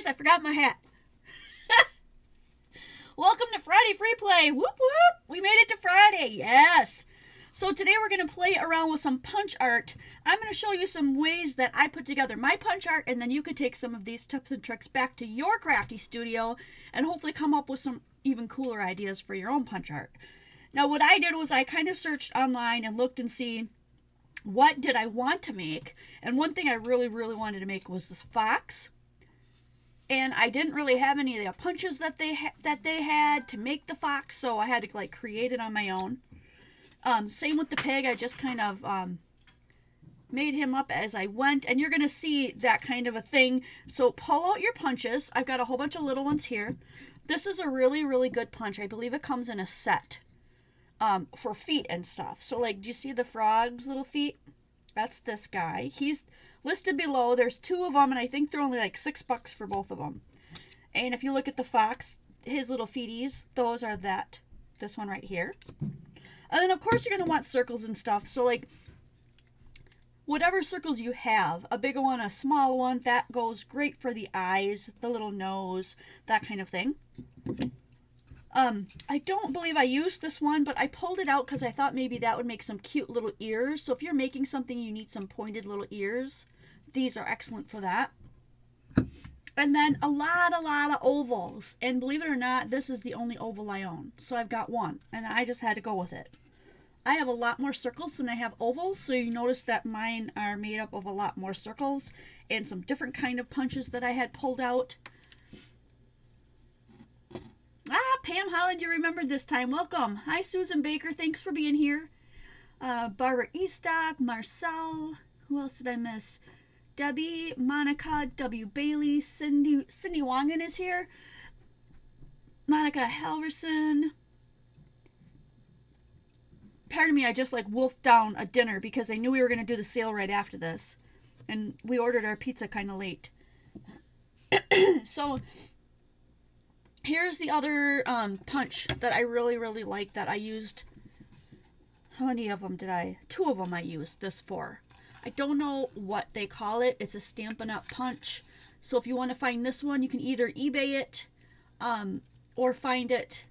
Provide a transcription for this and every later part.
guys, I forgot my hat. Welcome to Friday Free Play. Whoop whoop. We made it to Friday. Yes. So today we're going to play around with some punch art. I'm going to show you some ways that I put together my punch art, and then you can take some of these tips and tricks back to your crafty studio and hopefully come up with some even cooler ideas for your own punch art. Now what I did was I kind of searched online and looked and see what did I want to make. And one thing I really wanted to make was this fox. And I didn't really have any of the punches that they had to make the fox, so I had to like create it on my own. Same with the pig. I just kind of made him up as I went, and you're going to see that kind of a thing. So pull out your punches. I've got a whole bunch of little ones here. This is a really good punch. I believe it comes in a set for feet and stuff. So like, do you see the frog's little feet? That's this guy. He's listed below. There's 2 of them, and I think they're only like $6 for both of them. And if you look at the fox, his little feeties, those are this one right here. And then, of course, you're going to want circles and stuff. So, like, whatever circles you have, a big one, a small one, that goes great for the eyes, the little nose, that kind of thing. I don't believe I used this one, but I pulled it out because I thought maybe that would make some cute little ears. So if you're making something you need some pointed little ears, these are excellent for that. And then a lot of ovals. And believe it or not, this is the only oval I own. So I've got one, and I just had to go with it. I have a lot more circles than I have ovals, so you notice that mine are made up of a lot more circles and some different kind of punches that I had pulled out. Pam Holland, you remembered this time. Welcome. Hi, Susan Baker. Thanks for being here. Barbara Eastock, Marcel. Who else did I miss? Debbie, Monica, W. Bailey, Cindy Wangan is here. Monica Halverson. Pardon me, I just like wolfed down a dinner because I knew we were going to do the sale right after this. And we ordered our pizza kind of late. So here's the other punch that I really like that I used. How many of them did I? 2 of them I used this for. I don't know what they call it. It's a Stampin' Up! Punch. So if you want to find this one, you can either eBay it or find it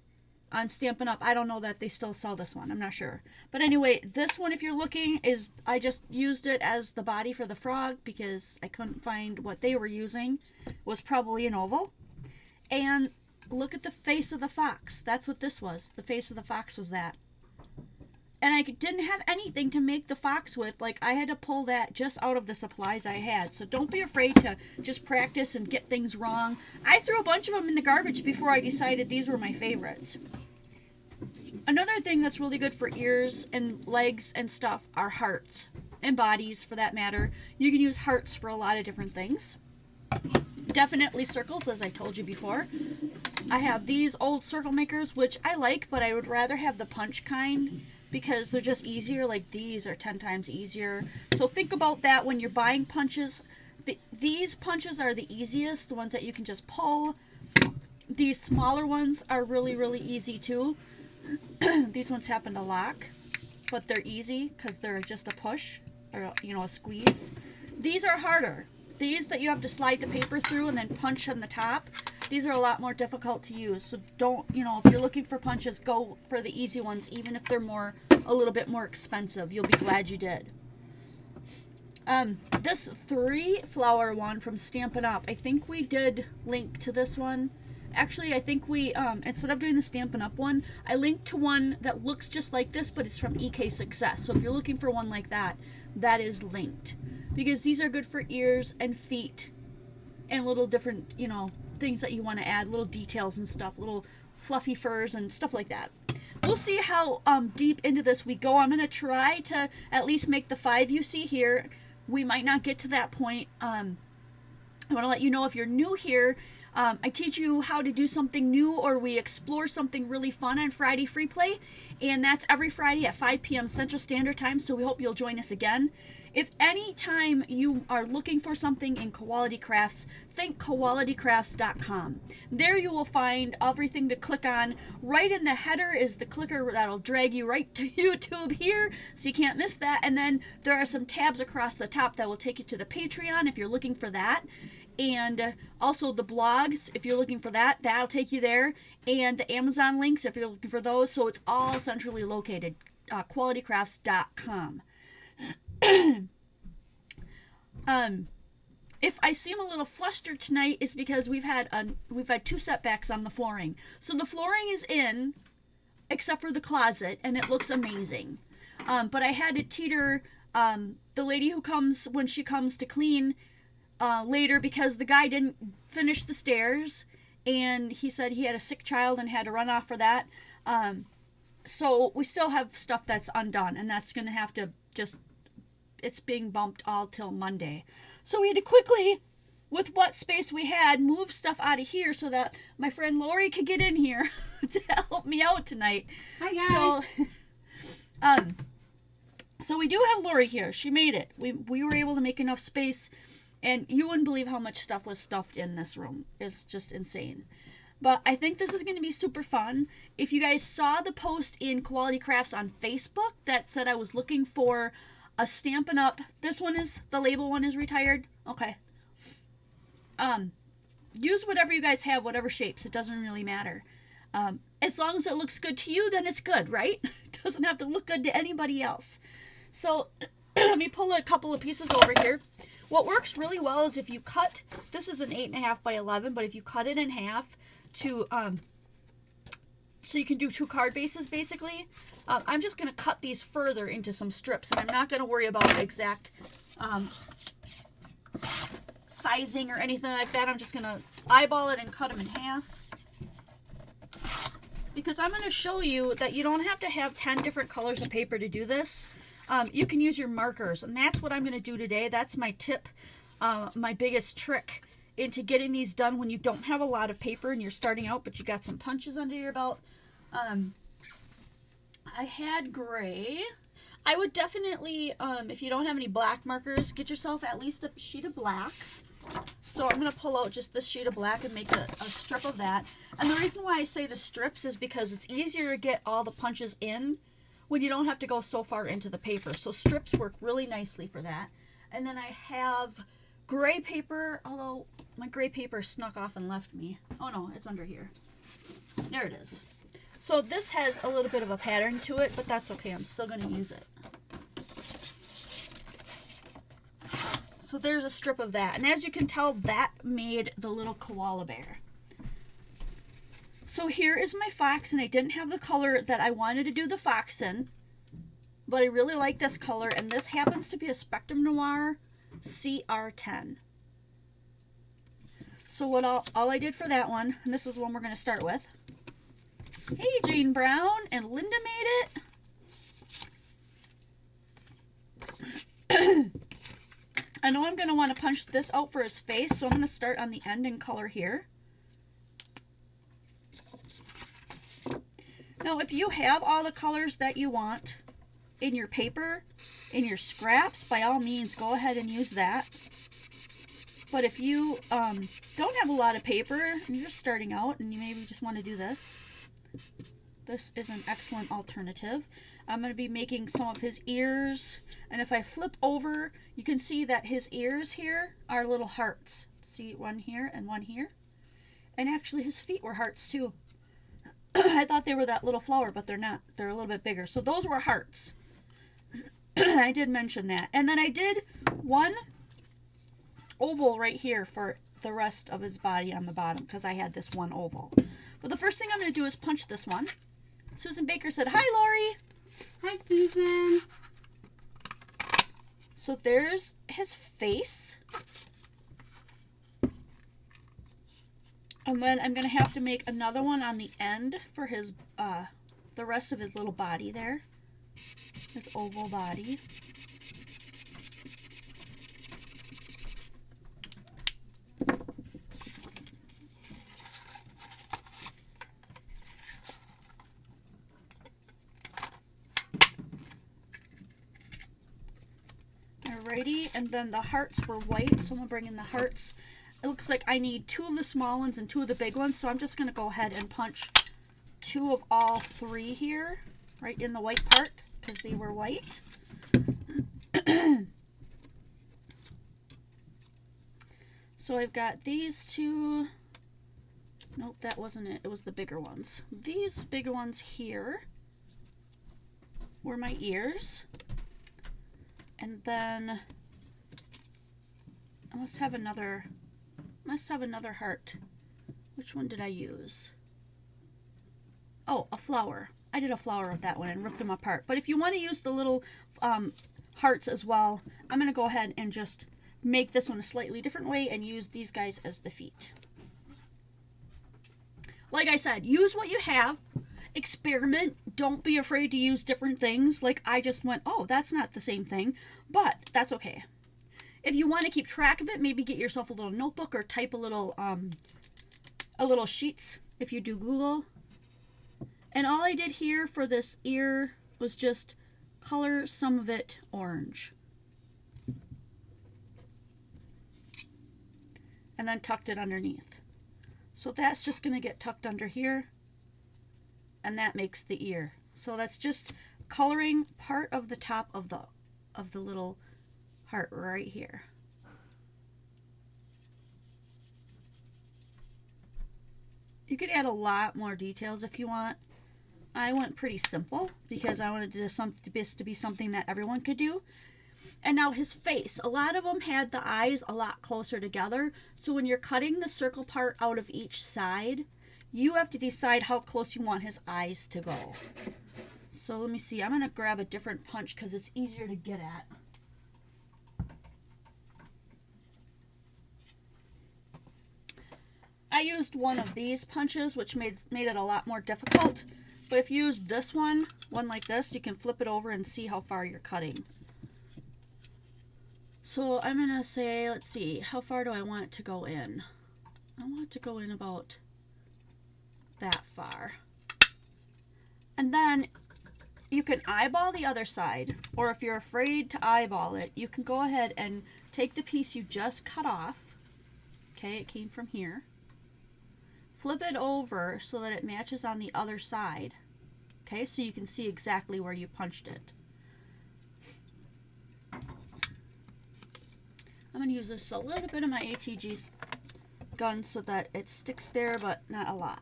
on Stampin' Up! I don't know that they still sell this one. I'm not sure. But anyway, this one, if you're looking, I just used it as the body for the frog because I couldn't find what they were using. It was probably an oval. And look at the face of the fox. That's what this was. The face of the fox was that. And I didn't have anything to make the fox with. Like, I had to pull that just out of the supplies I had. So don't be afraid to just practice and get things wrong. I threw a bunch of them in the garbage before I decided these were my favorites. Another thing that's really good for ears and legs and stuff are hearts. And bodies, for that matter. You can use hearts for a lot of different things. Definitely circles, as I told you before. I have these old circle makers, which I like, but I would rather have the punch kind because they're just easier. Like, these are 10 times easier. So think about that when you're buying punches. These punches are the easiest, the ones that you can just pull. These smaller ones are really easy too. These ones happen to lock, but they're easy because they're just a push or, a squeeze. These are harder. These that you have to slide the paper through and then punch on the top, these are a lot more difficult to use. So don't, if you're looking for punches, go for the easy ones, even if they're a little bit more expensive. You'll be glad you did. This 3-flower one from Stampin' Up, I think we did link to this one. Actually, I think we, instead of doing the Stampin' Up! One, I linked to one that looks just like this, but it's from EK Success. So if you're looking for one like that, that is linked. Because these are good for ears and feet and little different, things that you want to add, little details and stuff, little fluffy furs and stuff like that. We'll see how deep into this we go. I'm going to try to at least make the 5 you see here. We might not get to that point. I want to let you know if you're new here, I teach you how to do something new, or we explore something really fun on Friday Free Play, and that's every Friday at 5 p.m. Central Standard Time, so we hope you'll join us again. If any time you are looking for something in Quality Crafts, think qualitycrafts.com. There you will find everything to click on. Right in the header is the clicker that'll drag you right to YouTube here, so you can't miss that. And then there are some tabs across the top that will take you to the Patreon if you're looking for that. And also the blogs, if you're looking for that, that'll take you there. And the Amazon links, if you're looking for those. So it's all centrally located. qualitycrafts.com. If I seem a little flustered tonight, it's because we've had 2 setbacks on the flooring. So the flooring is in, except for the closet, and it looks amazing. But I had to teeter the lady who comes when she comes to clean later, because the guy didn't finish the stairs, and he said he had a sick child and had to run off for that. So we still have stuff that's undone, and that's going to have to just, it's being bumped all till Monday. So we had to quickly, with what space we had, move stuff out of here so that my friend Lori could get in here to help me out tonight. Hi, guys. So we do have Lori here. She made it. We were able to make enough space, and you wouldn't believe how much stuff was stuffed in this room. It's just insane. But I think this is going to be super fun. If you guys saw the post in Quality Crafts on Facebook that said I was looking for a Stampin' Up. This one is, the label one is retired. Okay. Use whatever you guys have, whatever shapes. It doesn't really matter. As long as it looks good to you, then it's good, right? It doesn't have to look good to anybody else. So let me pull a couple of pieces over here. What works really well is if you cut, this is an 8.5 by 11, but if you cut it in half to, so you can do 2 card bases basically. I'm just going to cut these further into some strips, and I'm not going to worry about the exact sizing or anything like that. I'm just going to eyeball it and cut them in half. Because I'm going to show you that you don't have to have 10 different colors of paper to do this. You can use your markers, and that's what I'm going to do today. That's my tip, my biggest trick into getting these done when you don't have a lot of paper and you're starting out, but you got some punches under your belt. I had gray. I would definitely, if you don't have any black markers, get yourself at least a sheet of black. So I'm going to pull out just this sheet of black and make a strip of that. And the reason why I say the strips is because it's easier to get all the punches in when you don't have to go so far into the paper. So strips work really nicely for that. And then I have gray paper, although my gray paper snuck off and left me. Oh no, it's under here. There it is. So this has a little bit of a pattern to it, but that's okay. I'm still going to use it. So there's a strip of that. And as you can tell, that made the little koala bear. So here is my fox, and I didn't have the color that I wanted to do the fox in, but I really like this color, and this happens to be a Spectrum Noir CR10. So what all I did for that one, and this is the one we're going to start with. Hey, Jane Brown, and Linda made it. I know I'm going to want to punch this out for his face, so I'm going to start on the end and color here. Now, if you have all the colors that you want in your paper, in your scraps, by all means, go ahead and use that. But if you don't have a lot of paper, and you're just starting out, and you maybe just want to do this, this is an excellent alternative. I'm going to be making some of his ears, and if I flip over, you can see that his ears here are little hearts. See, one here and one here. And actually his feet were hearts too. I thought they were that little flower, but they're not. They're a little bit bigger. So those were hearts. I did mention that. And then I did one oval right here for the rest of his body on the bottom, because I had this one oval. But the first thing I'm going to do is punch this one. Susan Baker said, "Hi, Lori." Hi, Susan. So there's his face. And then I'm going to have to make another one on the end for his, the rest of his little body there. His oval body. Alrighty, and then the hearts were white, so I'm going to bring in the hearts. It looks like I need 2 of the small ones and 2 of the big ones, so I'm just going to go ahead and punch 2 of all 3 here, right in the white part, because they were white. So I've got these two. Nope, that wasn't it. It was the bigger ones. These bigger ones here were my ears. And then I must have another heart. Which one did I use? Oh, a flower. I did a flower of that one and ripped them apart. But if you want to use the little hearts as well, I'm going to go ahead and just make this one a slightly different way and use these guys as the feet. Like I said, use what you have. Experiment. Don't be afraid to use different things. Like I just went, oh, that's not the same thing. But that's okay. If you want to keep track of it, maybe get yourself a little notebook or type a little sheets if you do Google. And all I did here for this ear was just color some of it orange. And then tucked it underneath. So that's just going to get tucked under here. And that makes the ear. So that's just coloring part of the top of the little heart right here. You could add a lot more details if you want. I went pretty simple because I wanted this to be something that everyone could do. And now his face. A lot of them had the eyes a lot closer together. So when you're cutting the circle part out of each side, you have to decide how close you want his eyes to go. So let me see. I'm going to grab a different punch because it's easier to get at. I used one of these punches, which made it a lot more difficult. But if you use this one like this, you can flip it over and see how far you're cutting. So I'm going to say, let's see, how far do I want it to go in? I want it to go in about that far. And then you can eyeball the other side, or if you're afraid to eyeball it, you can go ahead and take the piece you just cut off. Okay, it came from here. Flip it over so that it matches on the other side. Okay, so you can see exactly where you punched it. I'm going to use this a little bit of my ATG gun so that it sticks there, but not a lot.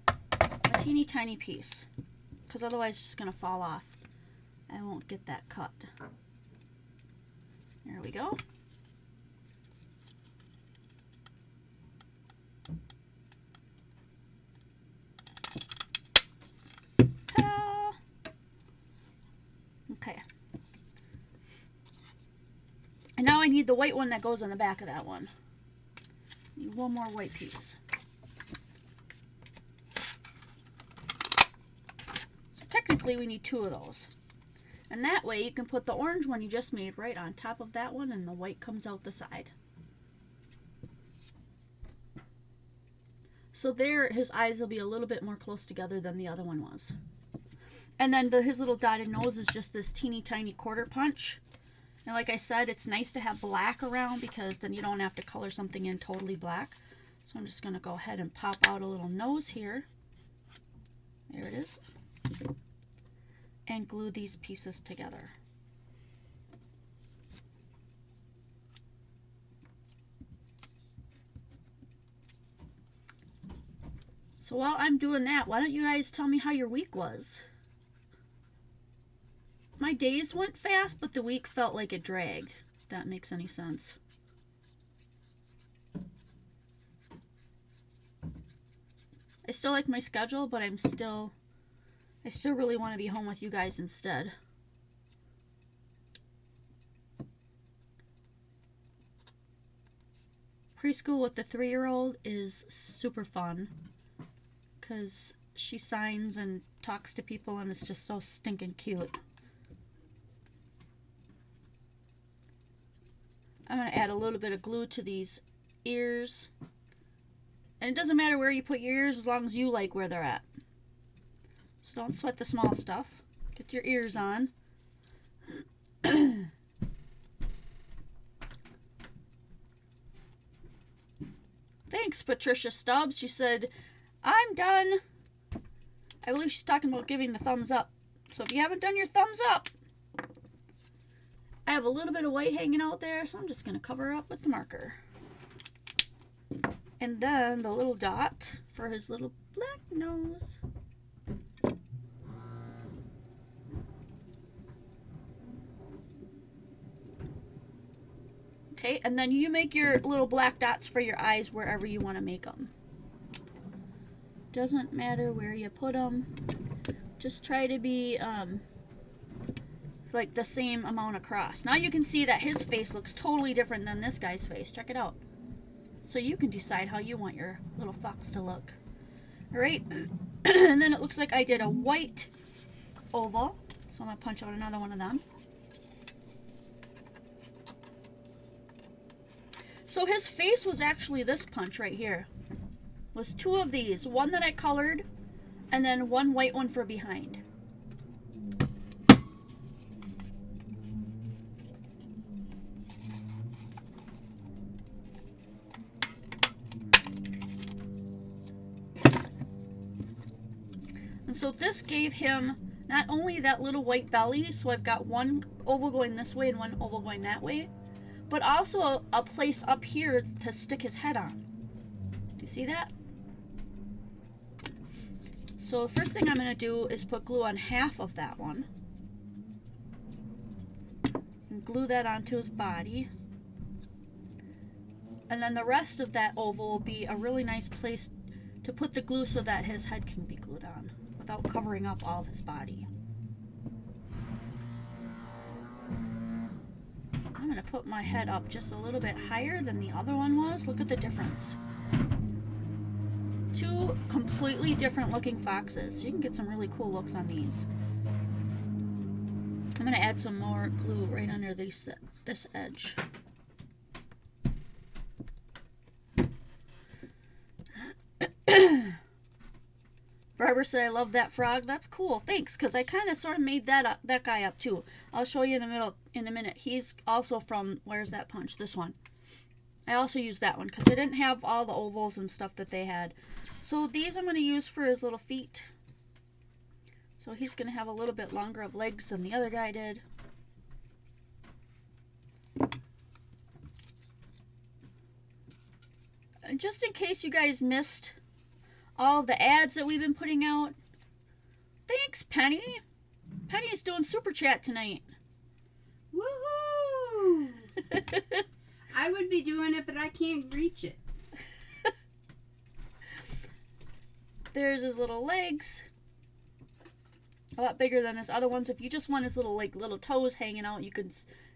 A teeny tiny piece, because otherwise it's just going to fall off. I won't get that cut. There we go. Ta-da! Okay. And now I need the white one that goes on the back of that one. Need one more white piece. So technically we need two of those. And that way you can put the orange one you just made right on top of that one and the white comes out the side. So there his eyes will be a little bit more close together than the other one was. And then his little dotted nose is just this teeny tiny quarter punch. And like I said, it's nice to have black around because then you don't have to color something in totally black. So I'm just going to go ahead and pop out a little nose here. There it is. And glue these pieces together. So while I'm doing that, why don't you guys tell me how your week was? My days went fast, but the week felt like it dragged, if that makes any sense. I still like my schedule, but I still really want to be home with you guys instead. Preschool with the 3-year-old is super fun because she signs and talks to people and it's just so stinking cute. I'm going to add a little bit of glue to these ears. And it doesn't matter where you put your ears as long as you like where they're at. So don't sweat the small stuff. Get your ears on. Thanks, Patricia Stubbs. She said, I'm done. I believe she's talking about giving the thumbs up. So if you haven't done your thumbs up, I have a little bit of white hanging out there, so I'm just going to cover her up with the marker. And then the little dot for his little black nose. Okay, and then you make your little black dots for your eyes wherever you want to make them. Doesn't matter where you put them. Just try to be like the same amount across. Now you can see that his face looks totally different than this guy's face. Check it out. So you can decide how you want your little fox to look. Alright, and then it looks like I did a white oval. So I'm going to punch out another one of them. So his face was actually this punch right here. Was two of these. One that I colored, and then one white one for behind. And so this gave him not only that little white belly, so I've got one oval going this way and one oval going that way, but also a place up here to stick his head on. Do you see that? So the first thing I'm going to do is put glue on half of that one. And glue that onto his body. And then the rest of that oval will be a really nice place to put the glue so that his head can be glued on without covering up all of his body. I'm going to put my head up just a little bit higher than the other one was. Look at the difference. Two completely different looking foxes. You can get some really cool looks on these. I'm going to add some more glue right under this edge. Barbara said, I love that frog. That's cool. Thanks, because I kind of sort of made that guy up too. I'll show you in a minute. He's also from, where's that punch? This one. I also used that one because I didn't have all the ovals and stuff that they had. So these I'm going to use for his little feet. So he's going to have a little bit longer of legs than the other guy did. And just in case you guys missed all of the ads that we've been putting out. Thanks, Penny. Penny's doing super chat tonight. Woohoo! I would be doing it, but I can't reach it. There's his little legs. A lot bigger than his other ones. If you just want his little toes hanging out, you can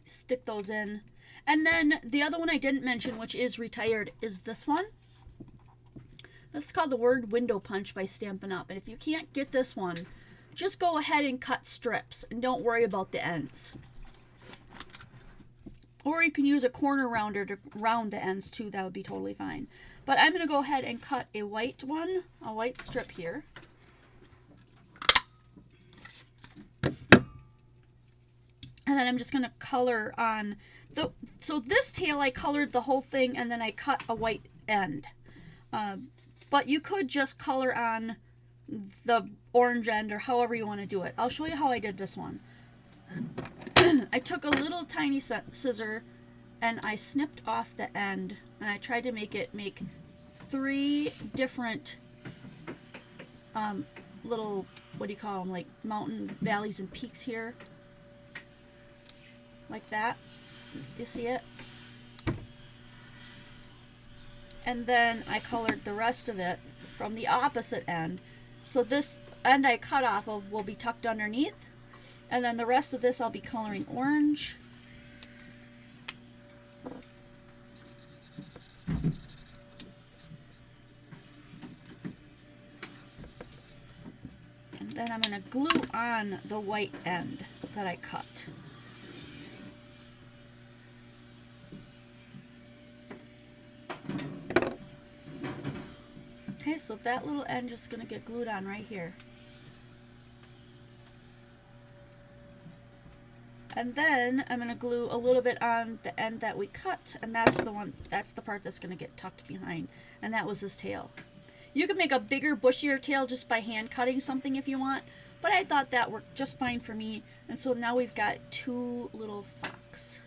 stick those in. And then the other one I didn't mention, which is retired, is this one. This is called the Word Window Punch by Stampin' Up. And if you can't get this one, just go ahead and cut strips and don't worry about the ends. Or you can use a corner rounder to round the ends too. That would be totally fine. But I'm going to go ahead and cut a white one, a white strip here. And then I'm just going to color on so this tail I colored the whole thing and then I cut a white end. But you could just color on the orange end or however you want to do it. I'll show you how I did this one. I took a little tiny scissor and I snipped off the end and I tried to make 3 different little, what do you call them, like mountain valleys and peaks here. Like that. Do you see it? And then I colored the rest of it from the opposite end. So this end I cut off of will be tucked underneath. And then the rest of this I'll be coloring orange. And then I'm going to glue on the white end that I cut. Okay, so that little end just going to get glued on right here. And then I'm going to glue a little bit on the end that we cut, and that's the part that's going to get tucked behind. And that was his tail. You can make a bigger, bushier tail just by hand cutting something if you want, but I thought that worked just fine for me. And so now we've got 2 little fox.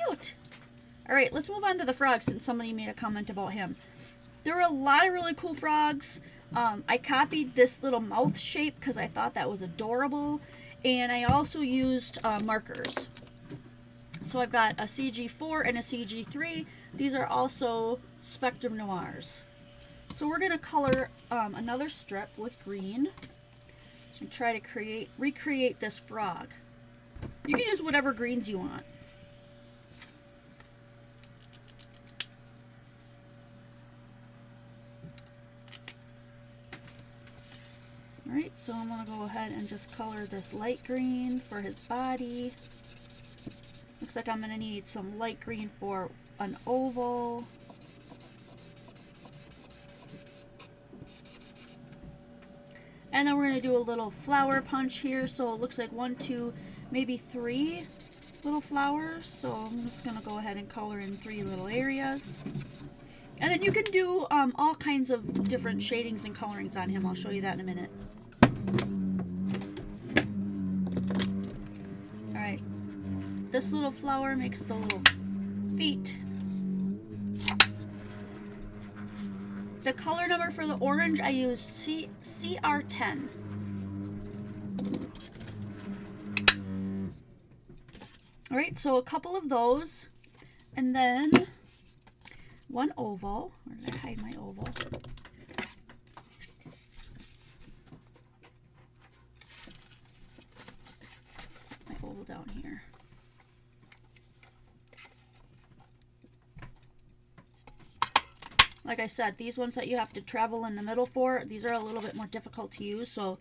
Cute! All right, let's move on to the frog since somebody made a comment about him. There were a lot of really cool frogs. I copied this little mouth shape because I thought that was adorable. And I also used markers. So I've got a CG4 and a CG3. These are also Spectrum Noirs. So we're going to color another strip with green and try to recreate this frog. You can use whatever greens you want. Alright, so I'm going to go ahead and just color this light green for his body. Looks like I'm going to need some light green for an oval. And then we're going to do a little flower punch here. So it looks like 1, 2, maybe 3 little flowers. So I'm just going to go ahead and color in 3 little areas. And then you can do all kinds of different shadings and colorings on him. I'll show you that in a minute. Alright. This little flower makes the little feet. The color number for the orange, I used CR10. Alright, so a couple of those. And then 1 oval. Where did I hide my oval? My oval down here. Like I said, these ones that you have to travel in the middle for, these are a little bit more difficult to use, so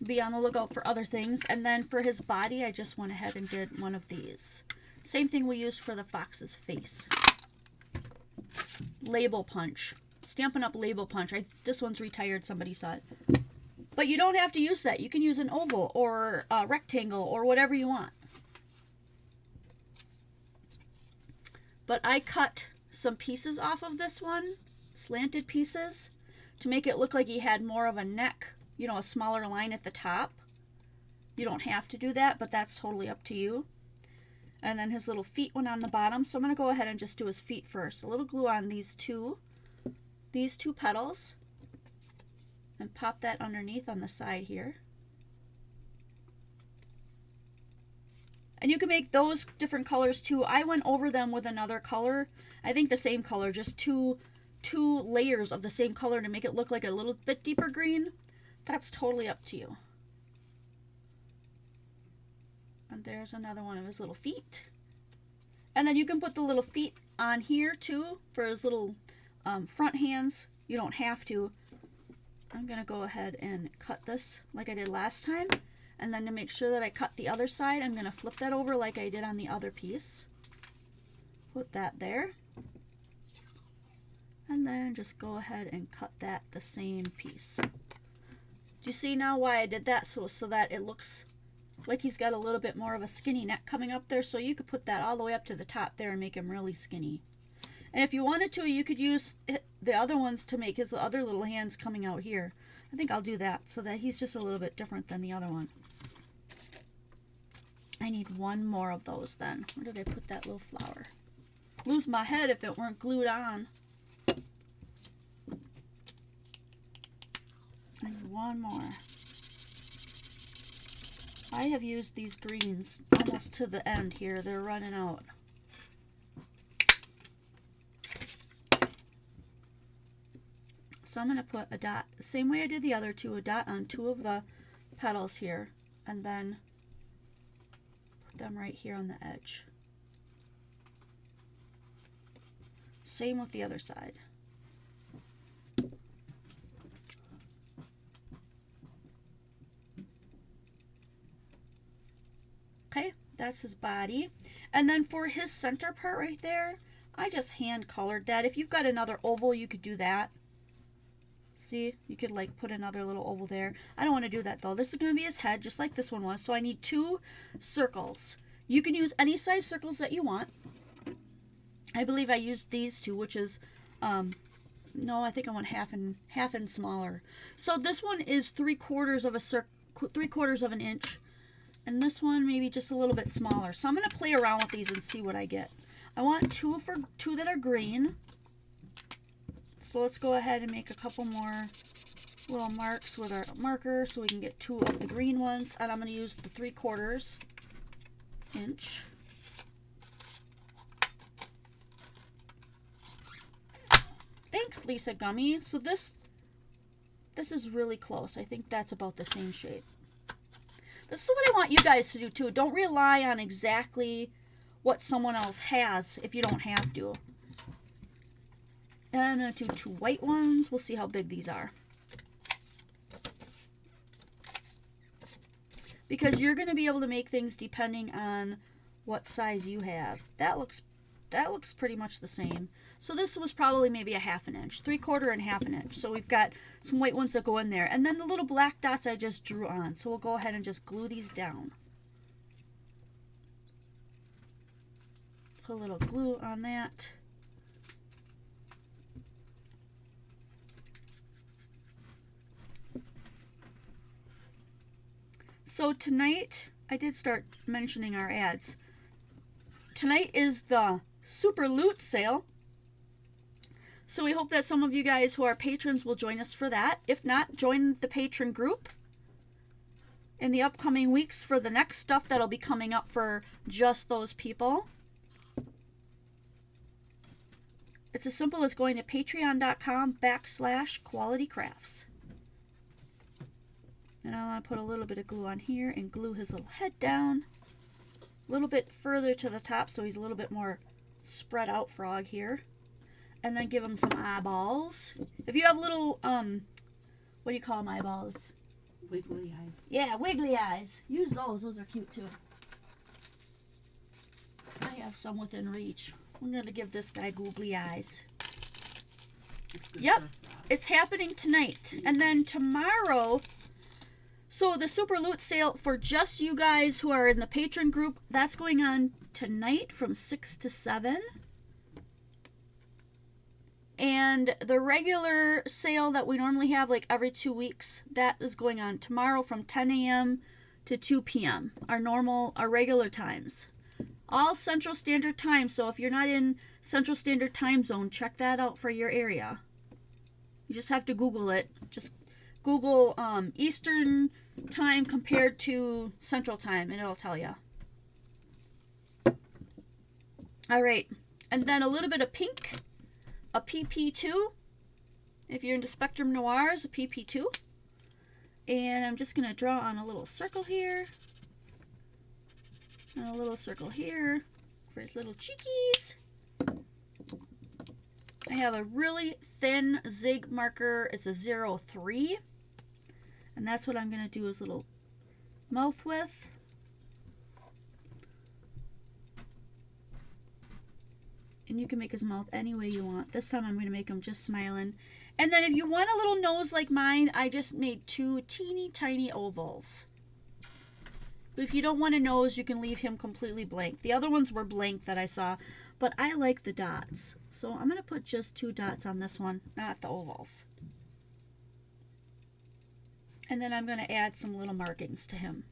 be on the lookout for other things. And then for his body, I just went ahead and did one of these. Same thing we used for the fox's face. Label punch. Stampin' Up! Label punch. This one's retired, somebody saw it. But you don't have to use that. You can use an oval or a rectangle or whatever you want. But I cut some pieces off of this one, slanted pieces, to make it look like he had more of a neck, you know, a smaller line at the top. You don't have to do that, but that's totally up to you. And then his little feet went on the bottom, so I'm going to go ahead and just do his feet first. A little glue on these two petals, and pop that underneath on the side here. And you can make those different colors too. I went over them with another color. I think the same color, just two layers of the same color to make it look like a little bit deeper green. That's totally up to you. And there's another one of his little feet. And then you can put the little feet on here too for his little front hands. You don't have to. I'm going to go ahead and cut this like I did last time. And then to make sure that I cut the other side, I'm going to flip that over like I did on the other piece. Put that there. And then just go ahead and cut that the same piece. Do you see now why I did that? So that it looks like he's got a little bit more of a skinny neck coming up there. So you could put that all the way up to the top there and make him really skinny. And if you wanted to, you could use the other ones to make his other little hands coming out here. I think I'll do that so that he's just a little bit different than the other one. I need 1 more of those then. Where did I put that little flower? Lose my head if it weren't glued on. I need 1 more. I have used these greens almost to the end here. They're running out. So I'm going to put a dot, the same way I did the other two, a dot on 2 of the petals here, and then put them right here on the edge. Same with the other side. Okay, that's his body. And then for his center part right there, I just hand colored that. If you've got another oval, you could do that. See, you could like put another little oval there. I don't want to do that though. This is going to be his head, just like this one was. So I need 2 circles. You can use any size circles that you want. I believe I used these 2, which is, no, I think I want half and smaller. So this one is 3/4 of a 3/4 of an inch. And this one maybe just a little bit smaller. So I'm going to play around with these and see what I get. I want two that are green. So let's go ahead and make a couple more little marks with our marker so we can get 2 of the green ones. And I'm going to use the 3/4 inch. Thanks, Lisa Gummy. So this is really close. I think that's about the same shape. This is what I want you guys to do too. Don't rely on exactly what someone else has if you don't have to. And I'm going to do 2 white ones. We'll see how big these are. Because you're going to be able to make things depending on what size you have. That looks pretty much the same. So this was probably maybe a 1/2 inch, 3/4 and 1/2 inch. So we've got some white ones that go in there. And then the little black dots I just drew on. So we'll go ahead and just glue these down. Put a little glue on that. So tonight, I did start mentioning our ads. Tonight is the Super Loot Sale. So we hope that some of you guys who are patrons will join us for that. If not, join the patron group in the upcoming weeks for the next stuff that'll be coming up for just those people. It's as simple as going to patreon.com/qualitycrafts. And I want to put a little bit of glue on here and glue his little head down a little bit further to the top so he's a little bit more spread out frog here. And then give him some eyeballs. If you have little, what do you call them, eyeballs? Wiggly eyes. Yeah, wiggly eyes. Use those. Those are cute too. I have some within reach. I'm going to give this guy googly eyes. Yep, it's happening tonight. And then tomorrow... So the Super Loot Sale for just you guys who are in the patron group, that's going on tonight from 6 to 7. And the regular sale that we normally have like every 2 weeks, that is going on tomorrow from 10 a.m. to 2 p.m. Our regular times. All Central Standard Time, so if you're not in Central Standard Time Zone, check that out for your area. You just have to Google it. Just Google Eastern Time compared to Central Time, and it'll tell you. All right, and then a little bit of pink, a PP2. If you're into Spectrum Noirs, a PP2. And I'm just going to draw on a little circle here. And a little circle here for his little cheekies. I have a really thin Zig marker. It's a 03. And that's what I'm going to do his little mouth with. And you can make his mouth any way you want. This time I'm going to make him just smiling. And then if you want a little nose like mine, I just made 2 teeny tiny ovals. But if you don't want a nose, you can leave him completely blank. The other ones were blank that I saw, but I like the dots. So I'm going to put just 2 dots on this one, not the ovals. And then I'm going to add some little markings to him.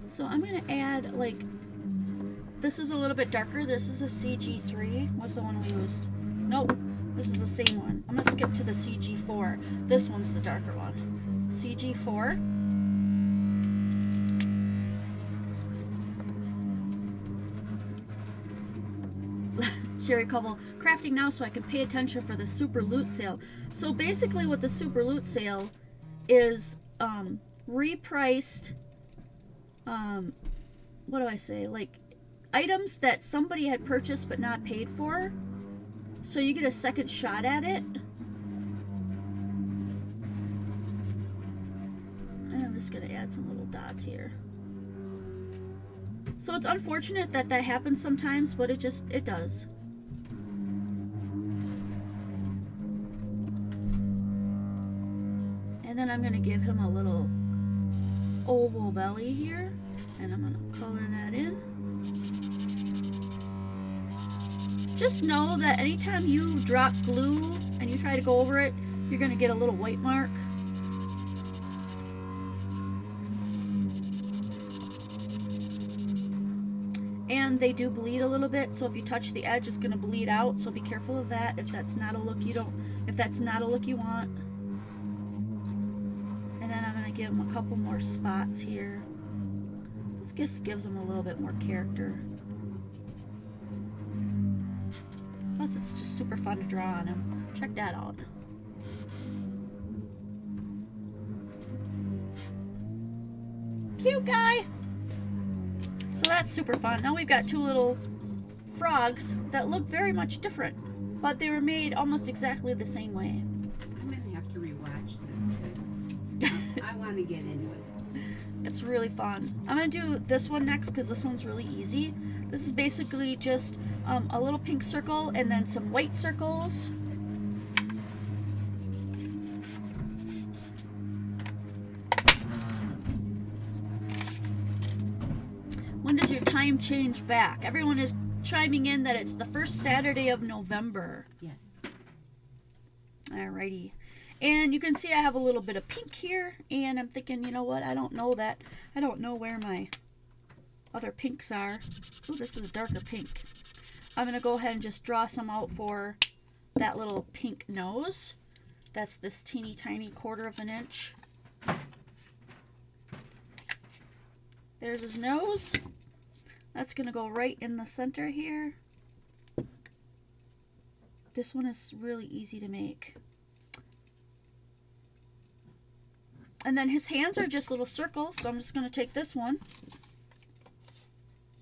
So I'm going to add, like, this is a little bit darker. This is a CG3. What's the one we used? Nope. This is the same one. I'm going to skip to the CG4. This one's the darker one. CG4. Sherry Cobble, crafting now so I can pay attention for the Super Loot Sale. So basically what the Super Loot Sale is, repriced, what do I say, like items that somebody had purchased but not paid for, so you get a second shot at it. And I'm just gonna add some little dots here. So it's unfortunate that that happens sometimes, but it does. And then I'm gonna give him a little oval belly here, and I'm gonna color that in. Just know that anytime you drop glue and you try to go over it, you're gonna get a little white mark. and they do bleed a little bit, so if you touch the edge it's going to bleed out, so be careful of that if that's not a look you want. And then I'm going to give them a couple more spots here. This just gives them a little bit more character. Plus it's just super fun to draw on them. Check that out. Cute guy! So that's super fun. Now we've got two little frogs that look very much different, but they were made almost exactly the same way. I'm going to have to rewatch this because I want to get into it. It's really fun. I'm going to do this one next because this one's really easy. This is basically just a little pink circle and then some white circles. When does your time change back? Everyone is chiming in that it's the first Saturday of November. Yes. Alrighty. And you can see I have a little bit of pink here, and I'm thinking, you know what, I don't know where my other pinks are. Ooh, this is a darker pink. I'm going to go ahead and just draw some out for that little pink nose. That's this teeny tiny 1/4 of an inch. There's his nose. That's going to go right in the center here. This one is really easy to make. And then his hands are just little circles, so I'm just going to take this one.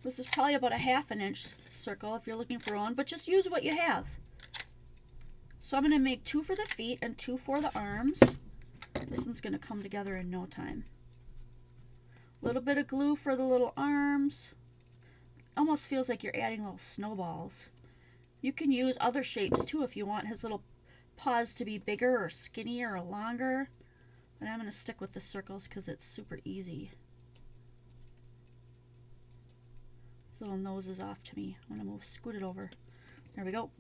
This is probably about a 1/2 inch circle if you're looking for one, but just use what you have. So I'm going to make 2 for the feet and 2 for the arms. This one's going to come together in no time. A little bit of glue for the little arms. Almost feels like you're adding little snowballs. You can use other shapes too if you want his little paws to be bigger or skinnier or longer. But I'm going to stick with the circles because it's super easy. His little nose is off to me. I'm going to scoot it over. There we go.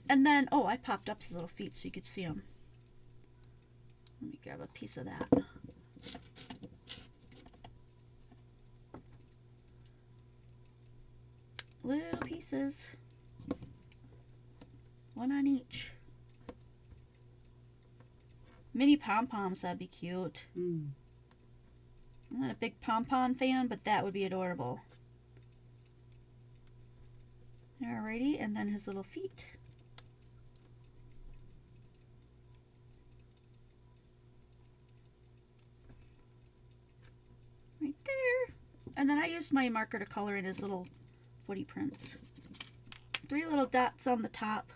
And then, oh, I popped up his little feet so you could see them. Let me grab a piece of that. Little pieces. One on each. Mini pom-poms, that'd be cute. I'm not a big pom-pom fan, but that would be adorable. Alrighty, and then his little feet. Right there. And then I used my marker to color in his little footy prints. 3 little dots on the top.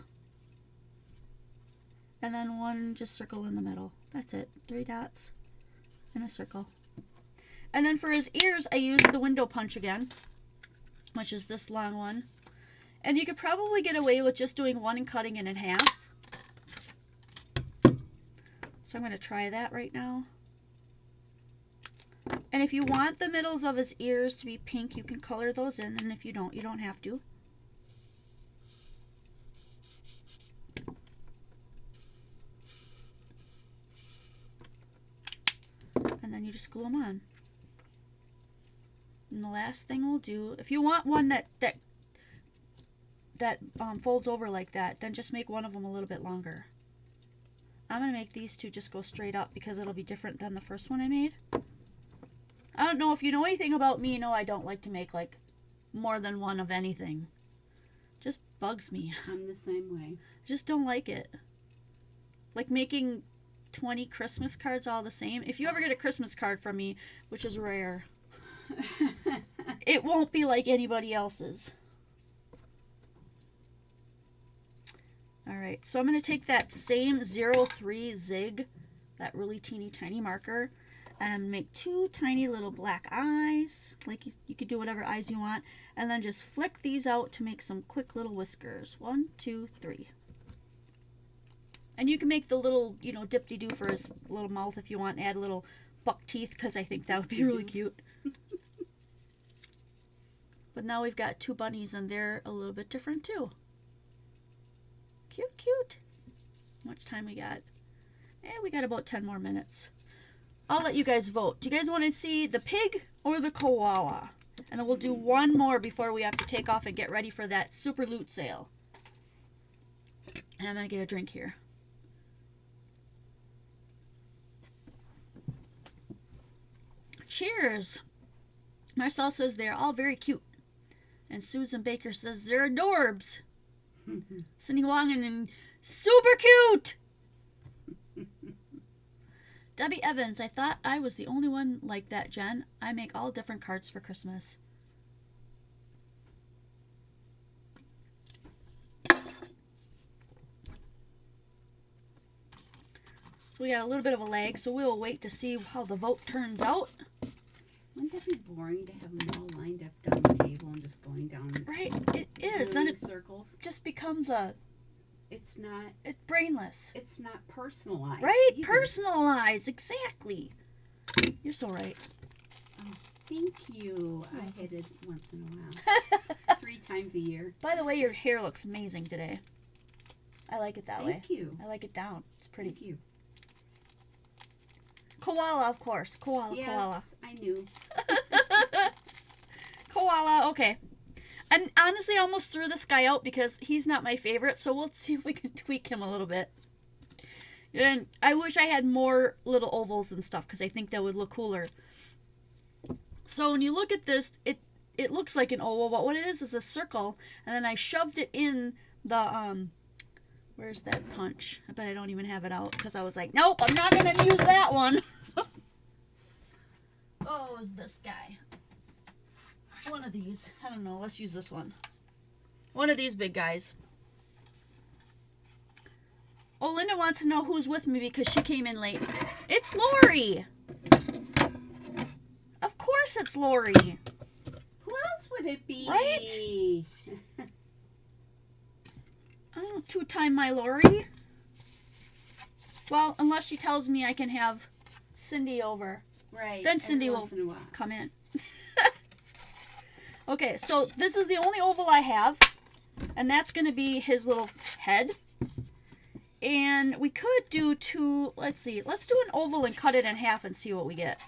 And then 1 just circle in the middle. That's it. 3 dots and a circle. And then for his ears, I used the window punch again, which is this long one. And you could probably get away with just doing 1 and cutting it in half. So I'm going to try that right now. And if you want the middles of his ears to be pink, you can color those in. And if you don't, you don't have to. And then you just glue them on. And the last thing we'll do, if you want one that folds over like that, then just make one of them a little bit longer. I'm going to make these 2 just go straight up because it'll be different than the first one I made. I don't know if you know anything about me, you know I don't like to make like more than one of anything. Just bugs me. I'm the same way. I just don't like it. Like making 20 Christmas cards all the same. If you ever get a Christmas card from me, which is rare, it won't be like anybody else's. Alright, so I'm going to take that same 03 Zig, that really teeny tiny marker, and make 2 tiny little black eyes. Like you could do whatever eyes you want. And then just flick these out to make some quick little whiskers. 1, 2, 3. And you can make the little, you know, dip-de-doo for his little mouth if you want. Add a little buck teeth because I think that would be really cute. But now we've got 2 bunnies and they're a little bit different too. Cute, cute. How much time we got? We got about 10 more minutes. I'll let you guys vote. Do you guys want to see the pig or the koala? And then we'll do one more before we have to take off and get ready for that super loot sale. And I'm going to get a drink here. Cheers! Marcel says they're all very cute. And Susan Baker says they're adorbs. Cindy Wong and super cute! Debbie Evans, I thought I was the only one like that, Jen. I make all different cards for Christmas. So we got a little bit of a lag, so we'll wait to see how the vote turns out. Wouldn't that be boring to have them all lined up down the table and just going down? Right, it is. Then it circles. Just becomes a... It's not... It's brainless. It's not personalized. Right, either. personalized, exactly. You're so right. Oh, thank you. I hit it once in a while. 3 times a year. By the way, your hair looks amazing today. I like it that way. Thank you. I like it down. It's pretty. Thank you. Koala, of course. Koala, yes, koala. I knew. Koala, okay. And honestly, I almost threw this guy out because he's not my favorite, so we'll see if we can tweak him a little bit. And I wish I had more little ovals and stuff because I think that would look cooler. So when you look at this, it looks like an oval, but what it is a circle, and then I shoved it in the, where's that punch? I bet I don't even have it out because I was like, nope, I'm not going to use that one. Oh, is this guy. One of these. I don't know. Let's use this one. One of these big guys. Oh, Linda wants to know who's with me because she came in late. It's Lori. Of course it's Lori. Who else would it be? Right? I don't know, 2-time my Lori. Well, unless she tells me I can have Cindy over. Right. Then Cindy will come in. Okay, so this is the only oval I have, and that's going to be his little head. And we could do two, let's see, let's do an oval and cut it in half and see what we get.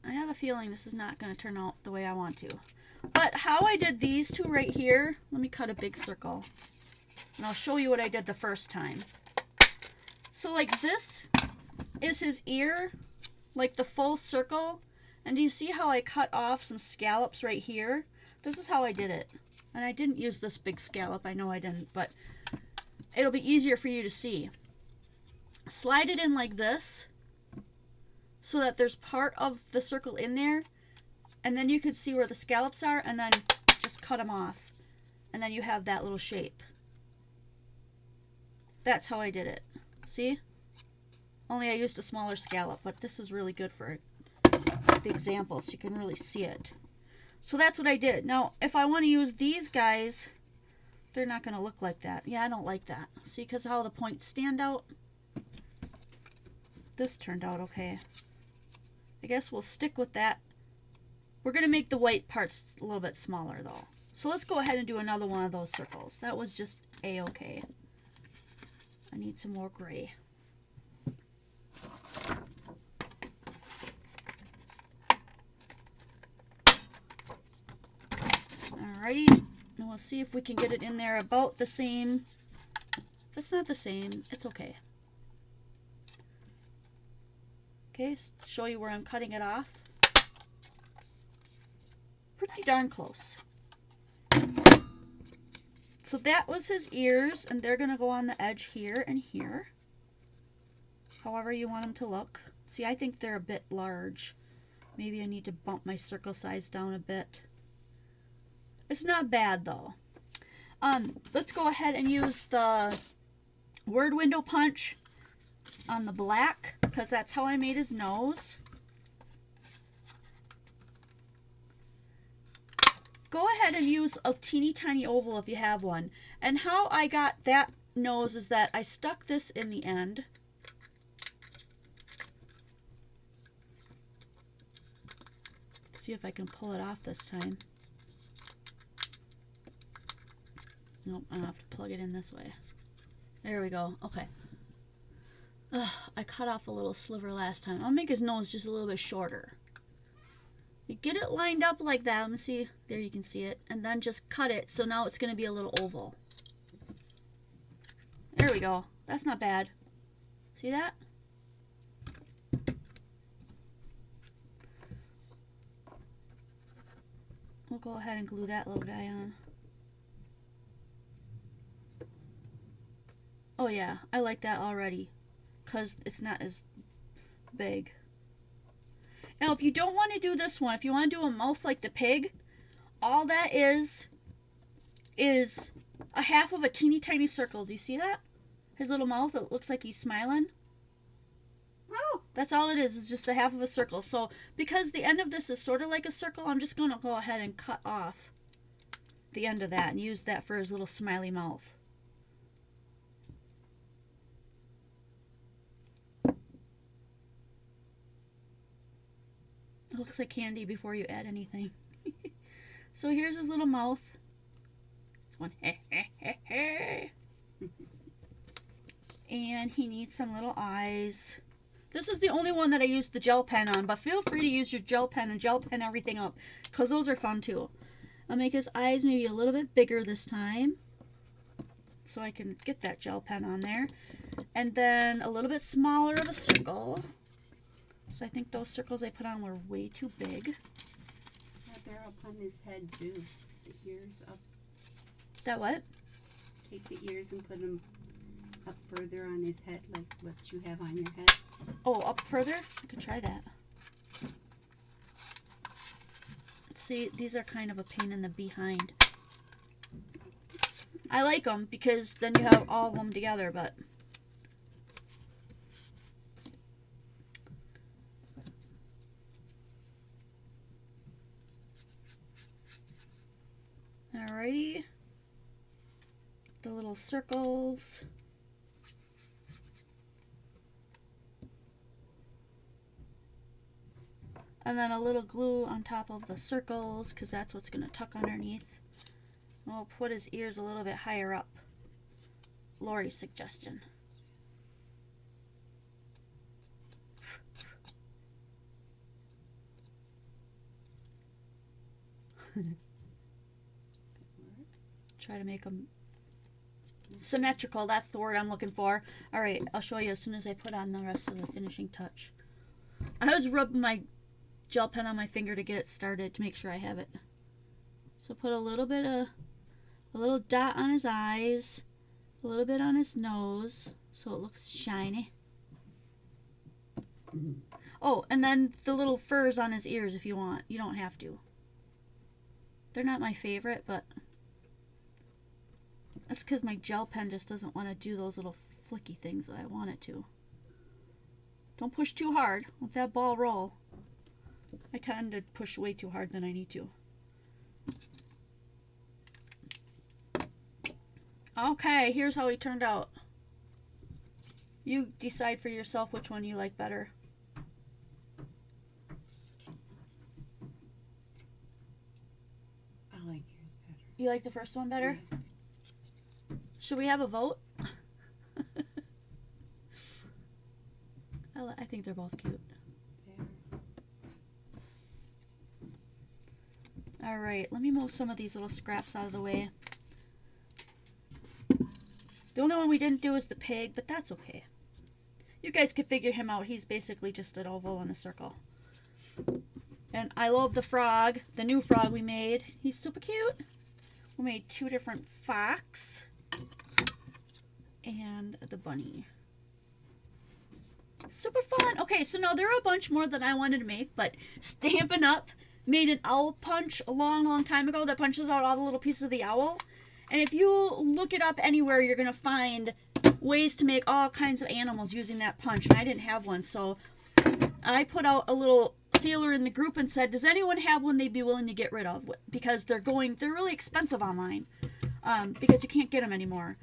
I have a feeling this is not going to turn out the way I want to. But how I did these two right here, let me cut a big circle. And I'll show you what I did the first time. So like this is his ear, like the full circle. And do you see how I cut off some scallops right here? This is how I did it. And I didn't use this big scallop, I know I didn't, but it'll be easier for you to see. Slide it in like this, so that there's part of the circle in there. And then you can see where the scallops are, and then just cut them off. And then you have that little shape. That's how I did it. See? Only I used a smaller scallop, but this is really good for the example, so you can really see it. So that's what I did. Now, if I want to use these guys, they're not going to look like that. Yeah, I don't like that. See, because how the points stand out? This turned out okay. I guess we'll stick with that. We're going to make the white parts a little bit smaller, though. So let's go ahead and do another one of those circles. That was just A-okay. I need some more gray. Alrighty, and we'll see if we can get it in there about the same. If it's not the same, it's okay. Okay, show you where I'm cutting it off. Pretty darn close. So that was his ears, and they're going to go on the edge here and here. However you want them to look. See, I think they're a bit large. Maybe I need to bump my circle size down a bit. It's not bad, though. Let's go ahead and use the word window punch on the black, because that's how I made his nose. Go ahead and use a teeny tiny oval if you have one. And how I got that nose is that I stuck this in the end. Let's see if I can pull it off this time. Nope, I'll have to plug it in this way. There we go. Okay. Ugh, I cut off a little sliver last time. I'll make his nose just a little bit shorter. You get it lined up like that. Let me see. There you can see it. And then just cut it. So now it's going to be a little oval. There we go. That's not bad. See that? We'll go ahead and glue that little guy on. Oh yeah, I like that already. Because it's not as big. Now, if you don't want to do this one, if you want to do a mouth like the pig, all that is a half of a teeny tiny circle. Do you see that? His little mouth, it looks like he's smiling. Oh. That's all it is just a half of a circle. So, because the end of this is sort of like a circle, I'm just going to go ahead and cut off the end of that and use that for his little smiley mouth. It looks like candy before you add anything. So here's his little mouth. One. And he needs some little eyes. This is the only one that I used the gel pen on, but feel free to use your gel pen and gel pen everything up, because those are fun too. I'll make his eyes maybe a little bit bigger this time, so I can get that gel pen on there. And then a little bit smaller of a circle. So I think those circles I put on were way too big. Yeah, they're up on his head too. The ears up. That what? Take the ears and put them up further on his head, like what you have on your head. Oh, up further? I could try that. See, these are kind of a pain in the behind. I like them because then you have all of them together, but... Alrighty. The little circles. And then a little glue on top of the circles, because that's what's going to tuck underneath. We'll put his ears a little bit higher up. Lori's suggestion. Try to make them symmetrical. That's the word I'm looking for. Alright, I'll show you as soon as I put on the rest of the finishing touch. I was rubbing my gel pen on my finger to get it started to make sure I have it. So put a little dot on his eyes, a little bit on his nose so it looks shiny. Oh, and then the little furs on his ears if you want. You don't have to. They're not my favorite, but that's because my gel pen just doesn't want to do those little flicky things that I want it to. Don't push too hard. Let that ball roll. I tend to push way too hard than I need to. Okay, here's how he turned out. You decide for yourself which one you like better. I like yours better. You like the first one better? Yeah. Should we have a vote? I think they're both cute. Alright, let me move some of these little scraps out of the way. The only one we didn't do is the pig, but that's okay. You guys can figure him out. He's basically just an oval and a circle. And I love the frog, the new frog we made. He's super cute. We made 2 different fox and the bunny. Super fun. Okay, so now there are a bunch more that I wanted to make, but Stampin' Up! Made an owl punch a long, long time ago that punches out all the little pieces of the owl. And if you look it up anywhere, you're going to find ways to make all kinds of animals using that punch. And I didn't have one, so I put out a little feeler in the group and said, does anyone have one they'd be willing to get rid of? Because they're really expensive online. Because you can't get them anymore.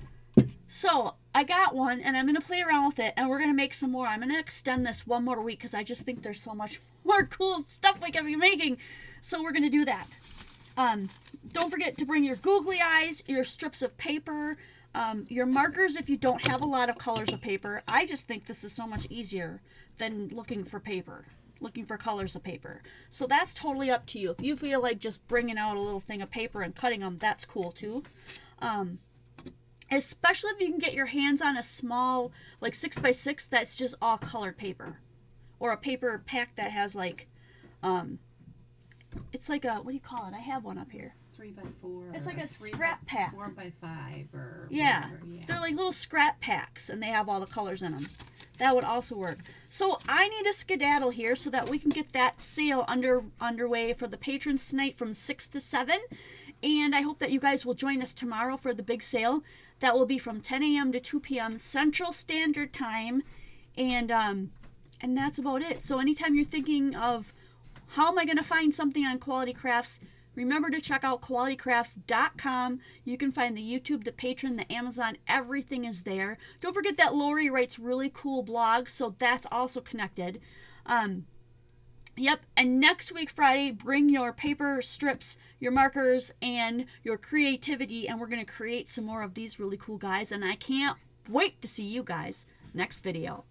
So I got one, and I'm going to play around with it, and we're going to make some more. I'm going to extend this one more week because I just think there's so much more cool stuff we can be making. So we're going to do that. Don't forget to bring your googly eyes, your strips of paper, Your markers, if you don't have a lot of colors of paper, I just think this is so much easier than looking for colors of paper. So that's totally up to you. If you feel like just bringing out a little thing of paper and cutting them, that's cool too. Especially if you can get your hands on a small, like 6x6 that's just all colored paper. Or a paper pack that has like, it's like a, what do you call it? I have one up here. 3x4. It's like a scrap pack. 4x5 or yeah. whatever. Yeah. They're like little scrap packs and they have all the colors in them. That would also work. So I need a skedaddle here so that we can get that sale underway for the patrons tonight from 6 to 7. And I hope that you guys will join us tomorrow for the big sale. That will be from 10 a.m. to 2 p.m. Central Standard Time. And that's about it. So anytime you're thinking of how am I going to find something on Quality Crafts, remember to check out qualitycrafts.com. You can find the YouTube, the Patreon, the Amazon. Everything is there. Don't forget that Lori writes really cool blogs, so that's also connected. Yep, and next week, Friday, bring your paper strips, your markers, and your creativity, and we're going to create some more of these really cool guys, and I can't wait to see you guys next video.